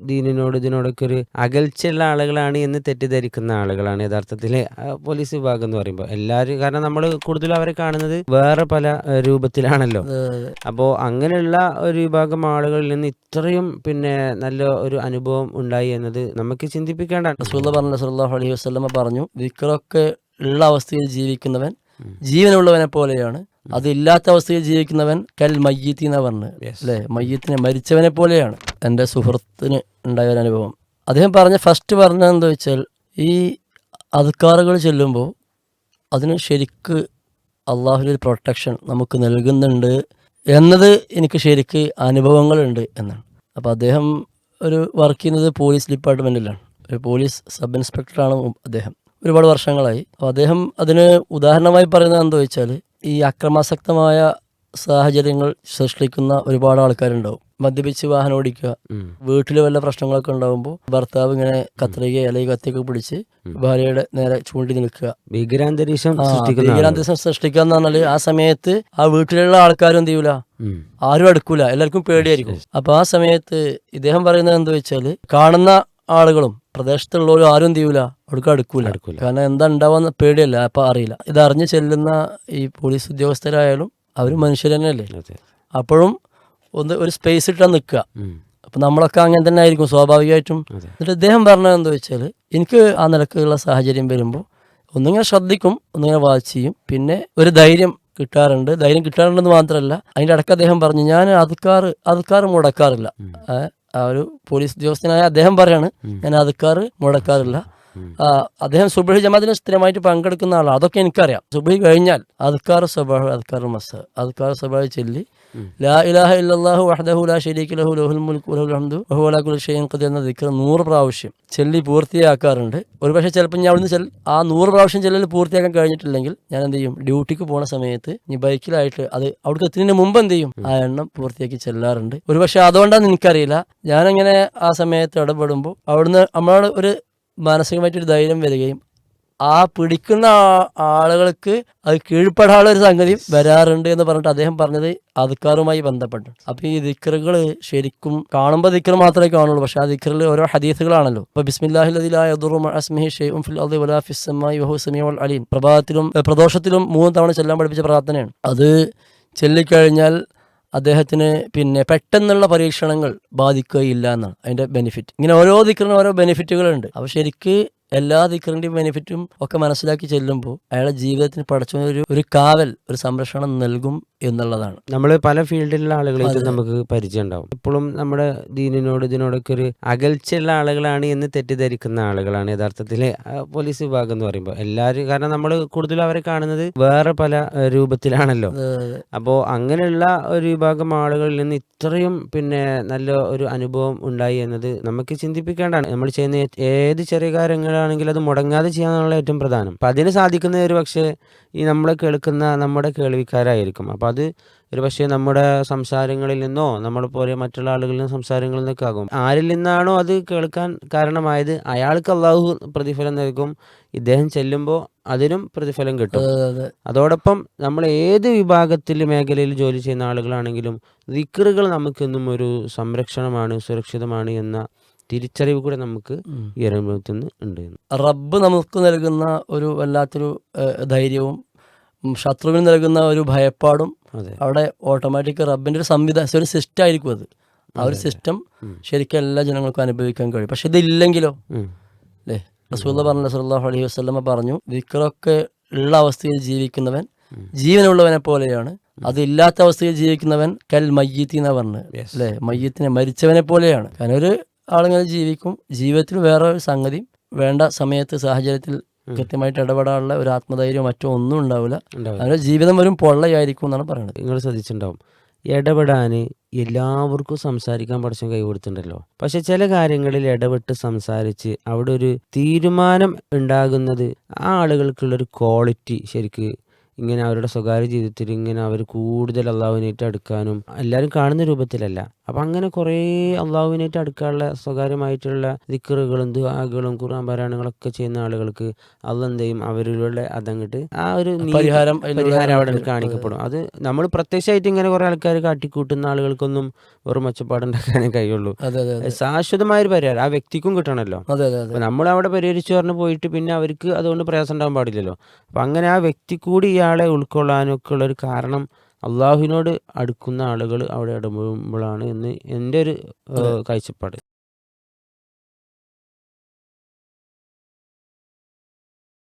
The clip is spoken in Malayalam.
ദീനിനോട് ഇതിനോടൊക്കെ ഒരു അകൽച്ചയുള്ള ആളുകളാണ് എന്ന് തെറ്റിദ്ധരിക്കുന്ന ആളുകളാണ് യഥാർത്ഥത്തിൽ പോലീസ് വിഭാഗം എന്ന് പറയുമ്പോൾ എല്ലാവരും. കാരണം നമ്മൾ കൂടുതലും അവരെ കാണുന്നത് വേറെ പല രൂപത്തിലാണല്ലോ. അപ്പോൾ അങ്ങനെയുള്ള ഒരു വിഭാഗം ആളുകളിൽ നിന്ന് ഇത്രയും നല്ല ഒരു അനുഭവം ഉണ്ടായി എന്നത് നമുക്ക് ചിന്തിപ്പിക്കേണ്ട. സല്ലല്ലാഹു അലൈഹി വസല്ലമ പറഞ്ഞു, ദിക്റൊക്കെ ഉള്ള അവസ്ഥയിൽ ജീവിക്കുന്നവൻ ജീവനുള്ളവനെ പോലെയാണ്, അതില്ലാത്ത അവസ്ഥയിൽ ജീവിക്കുന്നവൻ കൽ മയ്യത്തി എന്നാ പറഞ്ഞു അല്ലേ, മയ്യത്തിനെ മരിച്ചവനെ പോലെയാണ്. എൻ്റെ സുഹൃത്തിന് ഉണ്ടായ ഒരു അനുഭവം അദ്ദേഹം ഫസ്റ്റ് പറഞ്ഞതെന്താ വെച്ചാൽ, ഈ അദ്കാറുകൾ ചെല്ലുമ്പോൾ അതിന് ശരിക്ക് അള്ളാഹുവിൻ്റെ ഒരു പ്രൊട്ടക്ഷൻ നമുക്ക് നൽകുന്നുണ്ട് എന്നത് എനിക്ക് ശരിക്ക് അനുഭവങ്ങളുണ്ട് എന്നാണ്. അപ്പോൾ അദ്ദേഹം ഒരു വർക്ക് ചെയ്യുന്നത് പോലീസ് ഡിപ്പാർട്ട്മെൻറ്റിലാണ്, ഒരു പോലീസ് സബ് ഇൻസ്പെക്ടറാണ് അദ്ദേഹം, ഒരുപാട് വർഷങ്ങളായി. അപ്പോൾ അദ്ദേഹം അതിന് ഉദാഹരണമായി പറയുന്നത് എന്താ വെച്ചാൽ, ഈ അക്രമാസക്തമായ സാഹചര്യങ്ങൾ സൃഷ്ടിക്കുന്ന ഒരുപാട് ആൾക്കാരുണ്ടാവും. മദ്യപിച്ച് വാഹനം ഓടിക്കുക, വീട്ടിൽ വല്ല പ്രശ്നങ്ങളൊക്കെ ഉണ്ടാകുമ്പോൾ ഭർത്താവ് ഇങ്ങനെ കത്രിക അല്ലെങ്കിൽ കത്തിയൊക്കെ പിടിച്ച് ഭാര്യയുടെ നേരെ ചൂണ്ടി നിൽക്കുക, ഭീകരാന്തരീക്ഷം സൃഷ്ടിക്കുക എന്ന് പറഞ്ഞാൽ ആ സമയത്ത് ആ വീട്ടിലുള്ള ആൾക്കാരും എന്ത് ചെയ്യൂല, ആരും അടുക്കൂല, എല്ലാവർക്കും പേടിയായിരിക്കും. അപ്പൊ ആ സമയത്ത് ഇദ്ദേഹം പറയുന്നത് എന്താ വെച്ചാൽ, കാണുന്ന ആളുകളും പ്രദേശത്തുള്ളവരും ആരും എന്ത് ചെയ്യൂല, അവിടേക്ക് അടുക്കൂല. കാരണം എന്താ ഉണ്ടാവുന്ന പേടിയല്ല, അപ്പൊ അറിയില്ല. ഇതറിഞ്ഞ് ചെല്ലുന്ന ഈ പോലീസ് ഉദ്യോഗസ്ഥരായാലും അവരും മനുഷ്യർ തന്നെയല്ലേ, അപ്പോഴും ഒരു സ്പേസ് ഇട്ടാ നിൽക്കുക. അപ്പൊ നമ്മളൊക്കെ അങ്ങനെ തന്നെ ആയിരിക്കും സ്വാഭാവികമായിട്ടും. എന്നിട്ട് ഇദ്ദേഹം പറഞ്ഞത് എന്താ വെച്ചാൽ, എനിക്ക് ആ നിലക്കുള്ള സാഹചര്യം വരുമ്പോൾ ഒന്നിങ്ങനെ ശ്രദ്ധിക്കും, ഒന്നിങ്ങനെ വാച്ച് ചെയ്യും, പിന്നെ ഒരു ധൈര്യം കിട്ടാറുണ്ടെന്ന് മാത്രമല്ല, അതിന്റെ ഇടയ്ക്ക് അദ്ദേഹം പറഞ്ഞു, ഞാൻ അദ്കാർ മുടക്കാറില്ല. ആ ഒരു പോലീസ് ഉദ്യോഗസ്ഥനായ അദ്ദേഹം പറയാണ്, ഞാൻ അദ്കാർ മുടക്കാറില്ല. അദ്ദേഹം സുബ്ഹി ജമാഅത്തിന് സ്ഥിരമായിട്ട് പങ്കെടുക്കുന്ന ആളാണ്, അതൊക്കെ എനിക്കറിയാം. സുബ്ഹി കഴിഞ്ഞാൽ അദ്കാർ സബഹ്, അദ്കാർ മസ്അ, അദ്കാർ സബഹ് ചൊല്ലി ലാ ഇലാഹ ഇല്ലല്ലാഹു വഹ്ദഹു ലാ ശരീക ലഹു ലഹുൽ മുൽക്കു വലഹുൽ ഹംദു വഹുവ അലാ കുല്ലി ഷൈഇൻ ഖദീർ എന്ന ദിക്ർ 100 പ്രാവശ്യം ചൊല്ലി പൂർത്തിയാക്കാറുണ്ട്. ഒരുപക്ഷെ ചിലപ്പോൾ ഞാൻ അവിടുന്ന് ആ 100 പ്രാവശ്യം ചെല്ലൽ പൂർത്തിയാക്കാൻ കഴിഞ്ഞിട്ടില്ലെങ്കിൽ ഞാൻ എന്ത് ചെയ്യും, ഡ്യൂട്ടിക്ക് പോണ സമയത്ത് ഈ ബൈക്കിലായിട്ട് അത് അവിടേക്ക് എത്തുന്നതിന് മുമ്പ് എന്ത് ചെയ്യും, ആ എണ്ണം പൂർത്തിയാക്കി ചെല്ലാറുണ്ട്. ഒരുപക്ഷെ അതുകൊണ്ടാന്ന് എനിക്കറിയില്ല, ഞാനങ്ങനെ ആ സമയത്ത് ഇടപെടുമ്പോൾ അവിടുന്ന് നമ്മളോട് ഒരു മാനസികമായിട്ടൊരു ധൈര്യം വരികയും ആ പിടിക്കുന്ന ആളുകൾക്ക് അത് കീഴ്പ്പെടാനുള്ള ഒരു സംഗതി വരാറുണ്ട് എന്ന് പറഞ്ഞിട്ട് അദ്ദേഹം പറഞ്ഞത് അദ്കാറുമായി ബന്ധപ്പെട്ട്. അപ്പൊ ഈ ദിക്റുകൾ ശരിക്കും കാണുമ്പോൾ ദിക്ർ മാത്രമേ കാണുള്ളൂ, പക്ഷെ ആ ദിക്റിൽ ഓരോ ഹദീസുകളാണല്ലോ. ഇപ്പൊ ബിസ്മില്ലാഹിൽ ലദീ ലാ യദുറു മഅ ഇസ്മിഹി ശൈഉൻ ഫിൽ അർളി വലാ ഫിസ് സമാഇ വഹുവ സമീഉൽ അലീം പ്രഭാതത്തിലും പ്രദോഷത്തിലും 3 തവണ ചെല്ലാൻ പഠിപ്പിച്ച പ്രാർത്ഥനയാണ്. അത് ചൊല്ലിക്കഴിഞ്ഞാൽ അദ്ദേഹത്തിന് പെട്ടെന്നുള്ള പരീക്ഷണങ്ങൾ ബാധിക്കുകയില്ല എന്നാണ് അതിന്റെ ബെനിഫിറ്റ്. ഇങ്ങനെ ഓരോ ദിക്റിനും ഓരോ ബെനിഫിറ്റുകളുണ്ട്. അപ്പൊ ശരിക്ക് എല്ലാ ദിക്റിന്റെയും ബെനിഫിറ്റും ഒക്കെ മനസ്സിലാക്കി ചെല്ലുമ്പോൾ അയാളുടെ ജീവിതത്തിന് പഠിച്ച ഒരു കാവൽ, ഒരു സംരക്ഷണം നൽകും എന്നുള്ളതാണ്. നമ്മൾ പല ഫീൽഡിലുള്ള ആളുകളായിട്ട് നമുക്ക് പരിചയം ഉണ്ടാവും. ഇപ്പോഴും നമ്മുടെ ദീനിനോട് ഇതിനോടൊക്കെ ഒരു അകൽച്ചയുള്ള ആളുകളാണ് എന്ന് തെറ്റിദ്ധരിക്കുന്ന ആളുകളാണ് യഥാർത്ഥത്തിൽ പോലീസ് വിഭാഗം എന്ന് പറയുമ്പോൾ എല്ലാവരും. കാരണം നമ്മൾ കൂടുതലും അവരെ കാണുന്നത് വേറെ പല രൂപത്തിലാണല്ലോ. അപ്പോൾ അങ്ങനെയുള്ള ഒരു വിഭാഗം ആളുകളിൽ നിന്ന് ഇത്രയും നല്ല ഒരു അനുഭവം ഉണ്ടായി എന്നത് നമുക്ക് ചിന്തിപ്പിക്കേണ്ടതാണ്. നമ്മൾ ചെയ്യുന്ന ഏത് ചെറിയ കാര്യങ്ങളാണെങ്കിലും അത് മുടങ്ങാതെ ചെയ്യാന്നുള്ള ഏറ്റവും പ്രധാനം. അപ്പം അതിന് സാധിക്കുന്ന ഒരു പക്ഷേ ഈ നമ്മളെ കേൾക്കുന്ന നമ്മുടെ കേൾവിക്കാരായിരിക്കും. അപ്പം അത് ഒരു പക്ഷേ നമ്മുടെ സംസാരങ്ങളിൽ നിന്നോ നമ്മളെ പോലെ മറ്റുള്ള ആളുകളിൽ നിന്ന് സംസാരങ്ങളിൽ നിന്നൊക്കെ ആകും. ആരിൽ നിന്നാണോ അത് കേൾക്കാൻ കാരണമായത് അയാൾക്ക് അള്ളാഹു പ്രതിഫലം നൽകും. ഇദ്ദേഹം ചെല്ലുമ്പോൾ അതിനും പ്രതിഫലം കിട്ടും. അതോടൊപ്പം നമ്മൾ ഏത് മേഖലയിൽ ജോലി ചെയ്യുന്ന ആളുകളാണെങ്കിലും ദിക്റുകൾ നമുക്കെന്നും ഒരു സംരക്ഷണമാണ്, സുരക്ഷിതമാണ് എന്ന തിരിച്ചറിവ് കൂടെ നമുക്ക് ഈ അനുഭവത്തിൽ നിന്ന് ഉണ്ട്. റബ്ബ് നമുക്ക് നൽകുന്ന ഒരു വല്ലാത്തൊരു ധൈര്യവും ശത്രുവിന് നൽകുന്ന ഒരു ഭയപ്പാടും അവിടെ ഓട്ടോമാറ്റിക് റബ്ബിന്റെ ഒരു സംവിധാനം, ഒരു സിസ്റ്റം ആയിരിക്കും അത്. ആ ഒരു സിസ്റ്റം ശരിക്കും എല്ലാ ജനങ്ങൾക്കും അനുഭവിക്കാൻ കഴിയും. പക്ഷെ ഇതില്ലെങ്കിലോ അല്ലേ, റസൂലുള്ളാഹി സ്വല്ലല്ലാഹു അലൈഹി വസല്ലമ പറഞ്ഞു, ദിക്റൊക്കെ ഉള്ള അവസ്ഥയിൽ ജീവിക്കുന്നവൻ ജീവനുള്ളവനെ പോലെയാണ്, അതില്ലാത്ത അവസ്ഥയിൽ ജീവിക്കുന്നവൻ കൽ മയ്യത്തി എന്നാ പറഞ്ഞു അല്ലേ, മയ്യത്തിനെ മരിച്ചവനെ പോലെയാണ്. കാരണം ഒരു ആളിങ്ങനെ ജീവിക്കും, ജീവിതത്തിൽ വേറെ ഒരു സംഗതി വേണ്ട സമയത്ത് സാഹചര്യത്തിൽ കൃത്യമായിട്ട് ഇടപെടാനുള്ള ഒരു ആത്മധൈര്യം മറ്റോ ഒന്നും ഉണ്ടാവില്ല. അങ്ങനെ ജീവിതം വരും പൊള്ളയായിരിക്കും എന്നാണ് പറയുന്നത്. നിങ്ങൾ ശ്രദ്ധിച്ചിട്ടുണ്ടാവും, ഇടപെടാൻ എല്ലാവർക്കും സംസാരിക്കാൻ പഠിച്ച കൈ കൊടുത്തിട്ടുണ്ടല്ലോ. പക്ഷെ ചില കാര്യങ്ങളിൽ ഇടപെട്ട് സംസാരിച്ച് അവിടെ ഒരു തീരുമാനം ഉണ്ടാകുന്നത് ആ ആളുകൾക്കുള്ളൊരു ക്വാളിറ്റി ശരിക്ക് ഇങ്ങനെ അവരുടെ സ്വകാര്യ ജീവിതത്തിൽ ഇങ്ങനെ അവർ കൂടുതൽ അള്ളാഹുവിനായിട്ട് അടുക്കാനും എല്ലാവരും കാണുന്ന രൂപത്തിലല്ല, അപ്പം അങ്ങനെ കുറേ അള്ളാഹുവിനായിട്ട് അടുക്കാനുള്ള സ്വകാര്യമായിട്ടുള്ള ദിക്റുകളും ദുആകളും ഖുർആൻ പാരായണങ്ങളൊക്കെ ചെയ്യുന്ന ആളുകൾക്ക് അള്ളാഹ് എന്ത് ചെയ്യും, അവരിലൂടെ അതങ്ങട്ട് ആ ഒരു പരിഹാരം അതിലൂടെ പരിഹാരം അവിടെ വരും. കാണിക്കപ്പെടും. അത് നമ്മൾ പ്രത്യക്ഷമായിട്ട് ഇങ്ങനെ കുറേ ആൾക്കാർ കാട്ടിക്കൂട്ടുന്ന ആളുകൾക്കൊന്നും വെറും ഒച്ചപ്പാടുണ്ടാക്കാനേ കഴിയുള്ളൂ. അതെ അതെ അതെ ശാശ്വതമായൊരു പരിഹാരം ആ വ്യക്തിക്കും കിട്ടണമല്ലോ. അതെ അതെ അതെ അപ്പോൾ നമ്മളവിടെ പരിഹരിച്ചു പറഞ്ഞ് പോയിട്ട് പിന്നെ അവർക്ക് അതുകൊണ്ട് പ്രയാസം ഉണ്ടാകാൻ പാടില്ലല്ലോ. അപ്പം അങ്ങനെ ആ വ്യക്തി കൂടി ഇയാളെ ഉൾക്കൊള്ളാനൊക്കെ ഉള്ളൊരു കാരണം അള്ളാഹുവിനോട് അടുക്കുന്ന ആളുകൾ അവിടെ ഇടപെടുമ്പോഴാണ് എന്ന് എൻ്റെ ഒരു കാഴ്ചപ്പാട്.